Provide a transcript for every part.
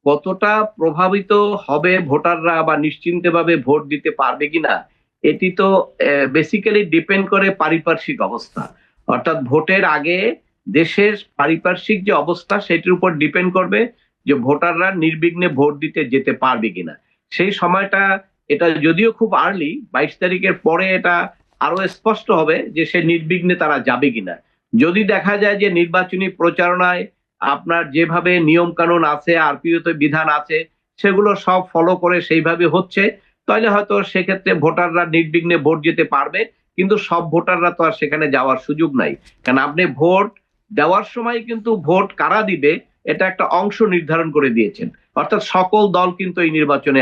কতটা প্রভাবিত হবে ভোটাররা বা নিশ্চিন্তভাবে ভোট দিতে পারবে কিনা, এটি তো বেসিক্যালি ডিপেন্ড করে পারিপার্শ্বিক অবস্থা। অর্থাৎ ভোটের আগে দেশের পারিপার্শ্বিক যে অবস্থা সেটির উপর ডিপেন্ড করবে যে ভোটাররা নির্বিঘ্নে ভোট দিতে যেতে পারবে কিনা। সেই সময়টা, এটা যদিও খুব আর্লি, 22 তারিখের পরে এটা আরো স্পষ্ট হবে যে সে নির্বিঘ্নে তারা যাবে কিনা। যদি দেখা যায় যে নির্বাচনী প্রচারণায় আপনার যেভাবে নিয়ম কানুন আছে, আরপিওতে বিধান আছে, সেগুলো সব ফলো করে সেইভাবে হচ্ছে, তাহলে হয়তো সেক্ষেত্রে ভোটাররা নির্বিঘ্নে ভোট দিতে পারবে। কিন্তু সব ভোটাররা তো আর সেখানে যাওয়ার সুযোগ নাই, কারণ আপনি ভোট দেওয়ার সময় কিন্তু ভোট কারা দিবে এটা একটা অংশ নির্ধারণ করে দিয়েছেন। অর্থাৎ সকল দল কিন্তু এই নির্বাচনে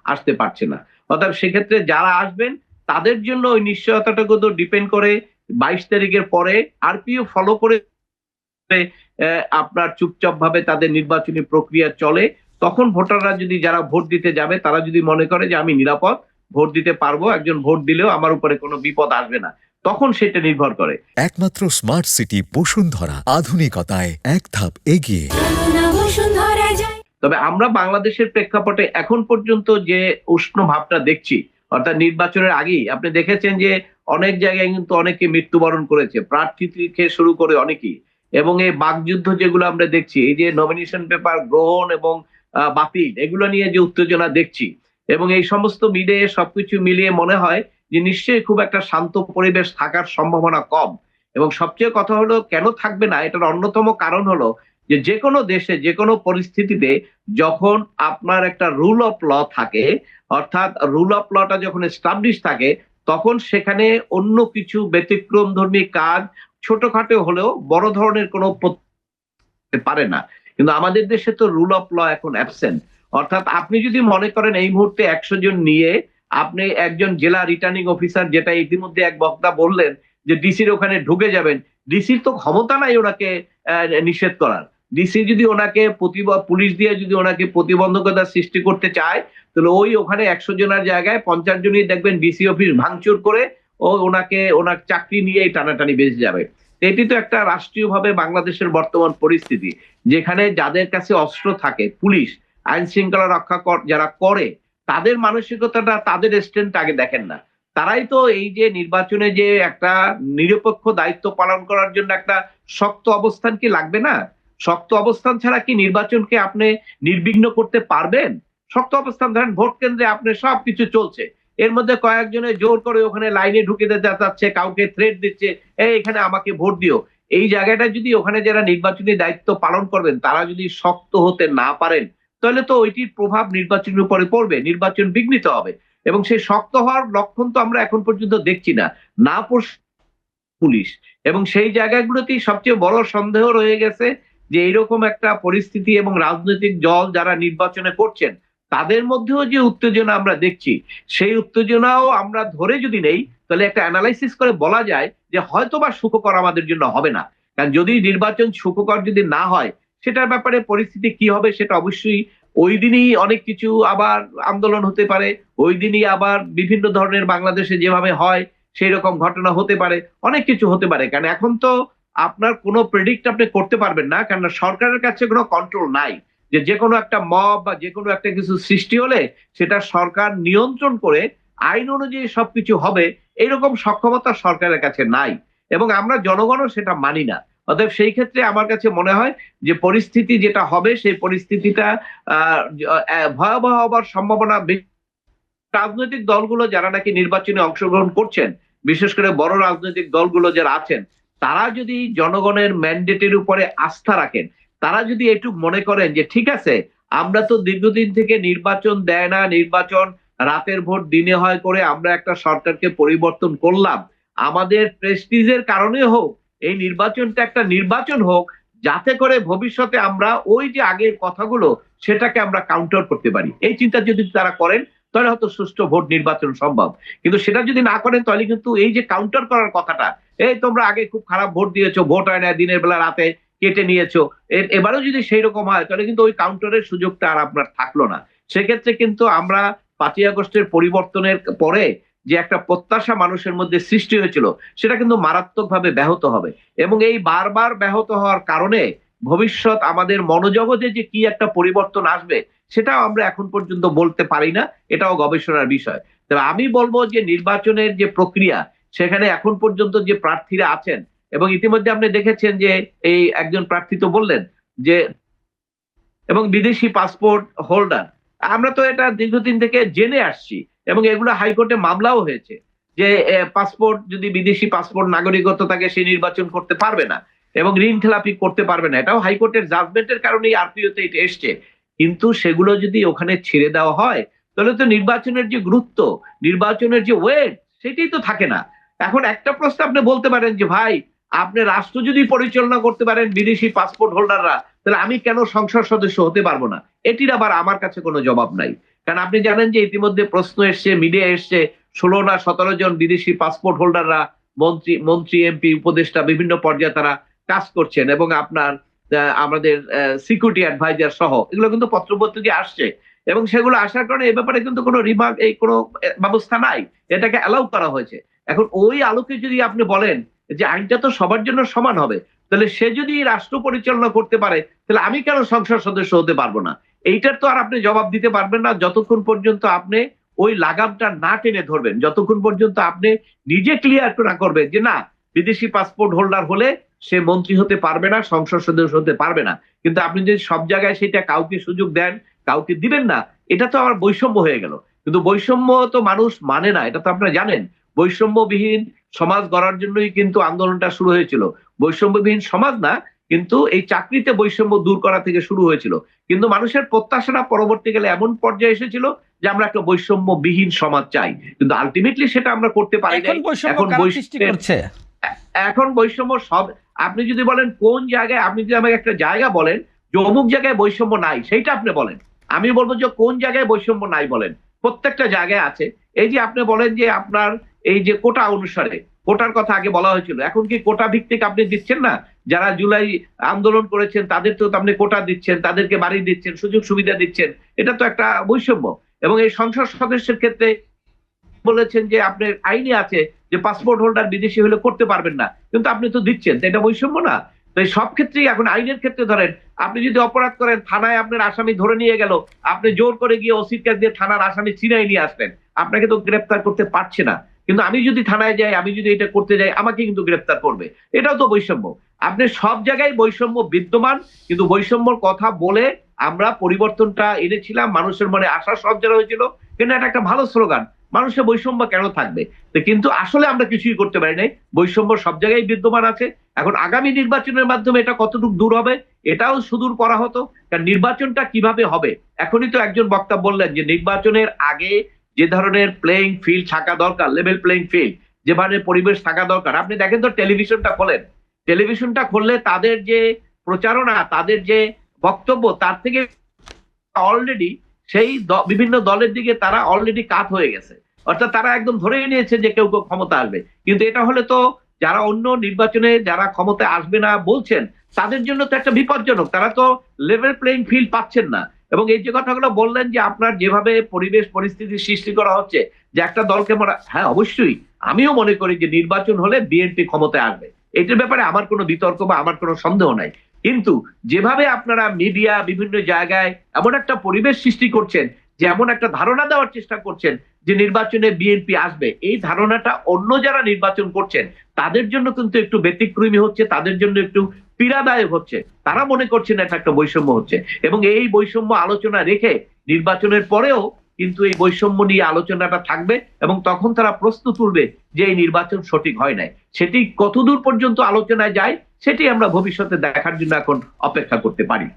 আসতে পারছে না। অর্থাৎ সেক্ষেত্রে যারা আসবেন তাদের জন্য ওই নিশ্চয়তাটুকু তো ডিপেন্ড করে 22 তারিখের পরে আরপিও ফলো করে আপনার চুপচাপ ভাবে তাদের নির্বাচনী প্রক্রিয়া চলে। তখন ভোটাররা যদি, যারা ভোট দিতে যাবে তারা যদি মনে করে যে আমি নিরাপদ ভোট দিতে পারবো, একজন ভোট দিলেও আমার উপরে কোনো বিপদ আসবে না, তখন সেটা নির্ভর করে। একমাত্র স্মার্ট সিটি বসুন্ধরা, আধুনিকতায় এক ধাপ এগিয়ে। তবে আমরা বাংলাদেশের প্রেক্ষাপটে এখন পর্যন্ত যে উষ্ণ ভাবটা দেখছি, অর্থাৎ নির্বাচনের আগেই আপনি দেখেছেন যে অনেক জায়গায় কিন্তু অনেকে মৃত্যুবরণ করেছে, প্রার্থী থেকে শুরু করে অনেকেই। এবং এই বাকযুদ্ধ যেগুলো আমরা দেখছি, এই যে নমিনেশন পেপার গ্রহণ এবং বাতিল, এগুলো নিয়ে যে উত্তেজনা দেখছি, এবং এই সমস্ত মিলিয়ে সবকিছু মিলিয়ে মনে হয় যে নিশ্চয়ই খুব একটা শান্ত পরিবেশ থাকার সম্ভাবনা কম। এবং সবচেয়ে কথা হলো, কেন থাকবে না, এটার অন্যতম কারণ হলো যে যে কোনো দেশে যে কোনো পরিস্থিতিতে যখন আপনার একটা রুল অফ ল থাকে, অর্থাৎ রুল অফ লটা যখন এস্টাবলিশ থাকে, তখন সেখানে অন্য কিছু ব্যতিক্রম ধর্মী কাজ ছোটখাটো হলেও বড় ধরনের কোনো পারে না। কিন্তু আমাদের দেশে তো রুল অফ ল এখন অ্যাবসেন্ট। অর্থাৎ আপনি যদি মনে করেন এই মুহূর্তে 100 জন নিয়ে আপনি একজন জেলা রিটার্নিং অফিসার, যেটা ইতিমধ্যে এক বক্তা বললেন যে ডিসির ওখানে ঢুকে যাবেন, ডিসির তো ক্ষমতা নাই ওনাকে নিষেধ করার। ডিসি যদি ওনাকে পুলিশ দিয়ে যদি ওনাকে প্রতিবন্ধকতা সৃষ্টি করতে চায়, তাহলে ওই ওখানে 100 জনের জায়গায় 50 জনই দেখবেন ডিসি অফিস ভাঙচুর করে ওনার চাকরি নিয়ে টানাটানি বেঁচে যাবে। এটি তো একটা রাষ্ট্রীয়ভাবে বাংলাদেশের বর্তমান পরিস্থিতি, যেখানে যাদের কাছে অস্ত্র থাকে, পুলিশ আইন শৃঙ্খলা রক্ষা যারা করে, তাদের মানসিকতাটা, তাদের স্ট্রেন্থ আগে দেখেন না। তারাই তো এই যে নির্বাচনে যে একটা নিরপেক্ষ দায়িত্ব পালন করার জন্য একটা শক্ত অবস্থান কি লাগবে না? শক্ত অবস্থান ছাড়া কি নির্বাচনকে আপনি নির্বিঘ্ন করতে পারবেন? শক্ত অবস্থান, ধরেন ভোট কেন্দ্রে আপনি সবকিছু চলছে, এর মধ্যে কয়েকজনে জোর করে ওখানে লাইনে ঢুকে দিতে যাচ্ছে, কাউকে থ্রেট দিচ্ছে, এই এখানে আমাকে ভোট দিও। এই জায়গাটা যদি ওখানে যারা নির্বাচনী দায়িত্ব পালন করবেন তারা যদি শক্ত হতে না পারেন, তাহলে তো ওইটির প্রভাব নির্বাচনের উপরে পড়বে, নির্বাচন বিঘ্নিত হবে। এবং সেই শক্ত হওয়ার লক্ষণ তো আমরা এখন পর্যন্ত দেখছি না, না পুলিশ। এবং সেই জায়গাগুলোতেই সবচেয়ে বড় সন্দেহ রয়ে গেছে যে এইরকম একটা পরিস্থিতি, এবং রাজনৈতিক দল যারা নির্বাচনে করছেন তাদের মধ্যেও যে উত্তেজনা আমরা দেখছি, সেই উত্তেজনাও আমরা ধরে যদি নেই, তাহলে একটা অ্যানালাইসিস করে বলা যায় যে হয়তোবা সুখকর আমাদের জন্য হবে না। কারণ যদি নির্বাচন সুখকর যদি না হয়, সেটার ব্যাপারে পরিস্থিতি কি হবে সেটা অবশ্যই ওই দিনই অনেক কিছু আবার আন্দোলন হতে পারে, ওই দিনই আবার বিভিন্ন ধরনের বাংলাদেশে যেভাবে হয় সেই রকম ঘটনা হতে পারে, অনেক কিছু হতে পারে। কারণ এখন তো আপনার কোনো প্রেডিক্ট আপনি করতে পারবেন না, কারণ সরকারের কাছে কোনো কন্ট্রোল নাই যে যে কোনো একটা মব বা যে কোনো একটা কিছু সৃষ্টি হলে সেটা সরকার নিয়ন্ত্রণ করে আইন অনুযায়ী সবকিছু হবে, এইরকম সক্ষমতা সরকারের কাছে নাই। এবং আমরা জনগণও সেটা মানি না। অতএব সেই ক্ষেত্রে আমার কাছে মনে হয় যে পরিস্থিতি যেটা হবে, সেই পরিস্থিতিটা ভয়াবহ হবার সম্ভাবনা বেশি। রাজনৈতিক দলগুলো যারা নাকি নির্বাচনে অংশগ্রহণ করছেন, বিশেষ করে বড় রাজনৈতিক দলগুলো যারা আছেন, তারা যদি জনগণের ম্যান্ডেটের উপরে আস্থা রাখেন, তারা যদি এটুক মনে করেন যে ঠিক আছে, আমরা তো দীর্ঘদিন থেকে নির্বাচন দেয় না, নির্বাচন রাতের ভোট দিনে হয় করে আমরা একটা সরকারকে পরিবর্তন করলাম, আমাদের প্রেস্টিজের কারণে হোক এই নির্বাচনটা একটা নির্বাচন হোক, যাতে করে ভবিষ্যতে আমরা ওই যে আগের কথাগুলো সেটাকে আমরা কাউন্টার করতে পারি, এই চিন্তা যদি তারা করেন, তাহলে হয়তো সুষ্ঠু ভোট নির্বাচন সম্ভব। কিন্তু সেটা যদি না করেন, তাহলে কিন্তু এই যে কাউন্টার করার কথাটা, এই তোমরা আগে খুব খারাপ ভোট দিয়েছো, ভোট হয় না, দিনের বেলা রাতে কেটে নিয়েছো, এবারেও যদি সেই রকম হয়, তাহলে কিন্তু ওই কাউন্টারের সুযোগটা আর আপনার থাকলো না। সেক্ষেত্রে কিন্তু আমরা 5ই আগস্টের পরিবর্তনের পরে যে একটা প্রত্যাশা মানুষের মধ্যে সৃষ্টি হয়েছিল, সেটা কিন্তু মারাত্মকভাবে ব্যাহত হবে। এবং এই বারবার ব্যাহত হওয়ার কারণে ভবিষ্যৎ আমাদের মনোজগতে যে কি একটা পরিবর্তন আসবে সেটাও আমরা এখন পর্যন্ত বলতে পারি না, এটাও গবেষণার বিষয়। তবে আমি বলবো যে নির্বাচনের যে প্রক্রিয়া, সেখানে এখন পর্যন্ত যে প্রার্থীরা আছেন, এবং ইতিমধ্যে আপনি দেখেছেন যে এই একজন প্রার্থী তো বললেন যে এবং বিদেশি পাসপোর্ট হোল্ডার, আমরা তো এটা দীর্ঘদিন থেকে জেনে আসছি এবং এগুলো হাইকোর্টে মামলাও হয়েছে যে পাসপোর্ট যদি বিদেশি পাসপোর্ট নাগরিকত্ব থাকে সে নির্বাচন করতে পারবে না এবং ঋণ খেলাপি করতে পারবে না। এটাও হাইকোর্টের জাজমেন্টের কারণেই আরপিওতে এটা এসছে। কিন্তু সেগুলো যদি ওখানে ছেড়ে দেওয়া হয় তাহলে তো নির্বাচনের যে গুরুত্ব, নির্বাচনের যে ওয়েট, সেটাই তো থাকে না। এখন একটা প্রশ্ন আপনি বলতে পারেন যে ভাই, আপনি রাষ্ট্র যদি পরিচালনা করতে পারেন বিদেশি পাসপোর্ট হোল্ডাররা, তাহলে আমি কেন সংসদ সদস্য হতে পারবো না? এটির আবার আমার কাছে কোনো জবাব নাই। কারণ আপনি জানেন যে ইতিমধ্যে প্রশ্ন এসছে, মিডিয়া এসছে, 16 না 17 জন বিদেশি পাসপোর্ট হোল্ডাররা মন্ত্রী এমপি উপদেষ্টা বিভিন্ন পর্যায়ে তারা কাজ করছেন এবং আপনার আমাদের সিকিউরিটি অ্যাডভাইজার সহ এগুলো কিন্তু পত্রপত্রিকা আসছে এবং সেগুলো আসার কারণে এ ব্যাপারে কিন্তু কোনো রিমার্ক এই কোনো ব্যবস্থা নাই, এটাকে অ্যালাউ করা হয়েছে। এখন ওই আলোকে যদি আপনি বলেন যে আইনটা তো সবার জন্য সমান হবে, তাহলে সে যদি রাষ্ট্র পরিচালনা করতে পারে তাহলে আমি কেন সংসদ সদস্য হতে পারবো না? এইটার তো আর আপনি জবাব দিতে পারবেন না যতক্ষণ পর্যন্ত আপনি ওই লাগামটা না টেনে ধরবেন, যতক্ষণ পর্যন্ত আপনি নিজে ক্লিয়ার না করবেন যে না, বিদেশি পাসপোর্ট হোল্ডার হলে সে মন্ত্রী হতে পারবে না, সংসদ সদস্য হতে পারবে না। কিন্তু আপনি যদি সব জায়গায় সেটা কাউকে সুযোগ দেন, কাউকে দিবেন না, এটা তো আবার বৈষম্য হয়ে গেল। কিন্তু বৈষম্য তো মানুষ মানে না, এটা তো আপনারা জানেন। বৈষম্যবিহীন সমাজ গড়ার জন্যই কিন্তু আন্দোলনটা শুরু হয়েছিল। বৈষম্যবিহীন সমাজ না, কিন্তু এই চাকরিতে বৈষম্য দূর করা থেকে শুরু হয়েছিল। কিন্তু মানুষের প্রত্যাশাটা পরবর্তীকালে এমন পর্যায়ে এসেছিল যে আমরা একটা বৈষম্যবিহীন সমাজ চাই, কিন্তু আলটিমেটলি সেটা আমরা করতে পারি না। এখন বৈষম্য সব, আপনি যদি বলেন কোন জায়গায়, আপনি যদি আমাকে একটা জায়গা বলেন যে অমুক জায়গায় বৈষম্য নাই, সেইটা আপনি বলেন। আমি বলবো যে কোন জায়গায় বৈষম্য নাই বলেন। প্রত্যেকটা জায়গায় আছে। এই যে আপনি বলেন যে আপনার এই যে কোটা অনুসারে, কোটার কথা আগে বলা হয়েছিল, এখন কি কোটা ভিত্তিক আপনি দিচ্ছেন না? যারা জুলাই আন্দোলন করেছেন তাদের তো আপনি কোটা দিচ্ছেন, তাদেরকে বাড়ি দিচ্ছেন, সুযোগ সুবিধা দিচ্ছেন, এটা তো একটা বৈষম্য। এবং এই সংসদ সদস্যের ক্ষেত্রে বলেছেন যে আপনার আইনে আছে যে পাসপোর্ট হোল্ডার বিদেশি হলে করতে পারবেন না, কিন্তু আপনি তো দিচ্ছেন, এটা বৈষম্য না? তো সব ক্ষেত্রেই এখন আইনের ক্ষেত্রে ধরেন, আপনি যদি অপরাধ করেন, থানায় আপনার আসামি ধরে নিয়ে গেল, আপনি জোর করে গিয়ে ওসির কাছ দিয়ে থানার আসামি ছিনাই নিয়ে আসলেন, আপনাকে তো গ্রেপ্তার করতে পারছে না। কিন্তু আমি যদি থানায় যাই, আমি যদি এটা করতে যাই, আমাকে কিন্তু গ্রেপ্তার করবে। এটাও তো বৈষম্য। আপনি সব জায়গায় বৈষম্য বিদ্যমান, কিন্তু বৈষম্যর কথা বলে আমরা পরিবর্তনটা এনেছিলাম, মানুষের মনে আশার সঞ্চার হয়েছিল, কিন্তু এটা একটা ভালো স্লোগান, মানুষের বৈষম্য কেন থাকবে? কিন্তু আসলে আমরা কিছুই করতে পারি নাই, বৈষম্য সব জায়গায় বিদ্যমান আছে। এখন আগামী নির্বাচনের মাধ্যমে এটা কতটুকু দূর হবে, এটাও সুদূর করা হতো। কারণ নির্বাচনটা কিভাবে হবে, এখনই তো একজন বক্তা বললেন যে নির্বাচনের আগে যে ধরনের প্লেইং ফিল্ড থাকা দরকার, লেভেল প্লেইং ফিল্ড, যে ধরনের পরিবেশ থাকা দরকার। আপনি দেখেন তো টেলিভিশনটা খোলেন, টেলিভিশনটা খুললে তাদের যে প্রচারণা, তাদের যে বক্তব্য, তার থেকে অলরেডি সেই বিভিন্ন দলের দিকে তারা অলরেডি কাত হয়ে গেছে, অর্থাৎ তারা একদম ধরেই নিয়েছে যে কেউ কেউ ক্ষমতা আসবে। কিন্তু এটা হলে তো যারা অন্য নির্বাচনে যারা ক্ষমতায় আসবে না বলছেন, তাদের জন্য তো একটা বিপজ্জনক, তারা তো লেভেল প্লেইং ফিল্ড পাচ্ছেন না। এবং এই যে কথাগুলো বললেন যে আপনার যেভাবে পরিবেশ পরিস্থিতি সৃষ্টি করা হচ্ছে যে একটা দলকে হ্যাঁ অবশ্যই আমিও মনে করি যে নির্বাচন হলে বিএনপি ক্ষমতায় আসবে, এটার ব্যাপারে আমার কোনো বিতর্ক বা আমার কোনো সন্দেহ নাই। কিন্তু যেভাবে আপনারা মিডিয়া বিভিন্ন জায়গায় এমন একটা পরিবেশ সৃষ্টি করছেন, যে এমন একটা ধারণা দেওয়ার চেষ্টা করছেন যে নির্বাচনে বিএনপি আসবে, এই ধারণাটা অন্য যারা নির্বাচন করছেন তাদের জন্য কিন্তু একটু ব্যতিক্রমী হচ্ছে, তাদের জন্য একটু পীড়াদায়ক হচ্ছে। তারা মনে করছেন এটা একটা বৈষম্য হচ্ছে, এবং এই বৈষম্য আলোচনা রেখে নির্বাচনের পরেও কিন্তু এই বৈষম্য নিয়ে আলোচনাটা থাকবে, এবং তখন তারা প্রশ্ন তুলবে যে এই নির্বাচন সঠিক হয় নাই। সেটি কতদূর পর্যন্ত আলোচনায় যায় সেটি আমরা ভবিষ্যতে দেখার জন্য এখন অপেক্ষা করতে পারি।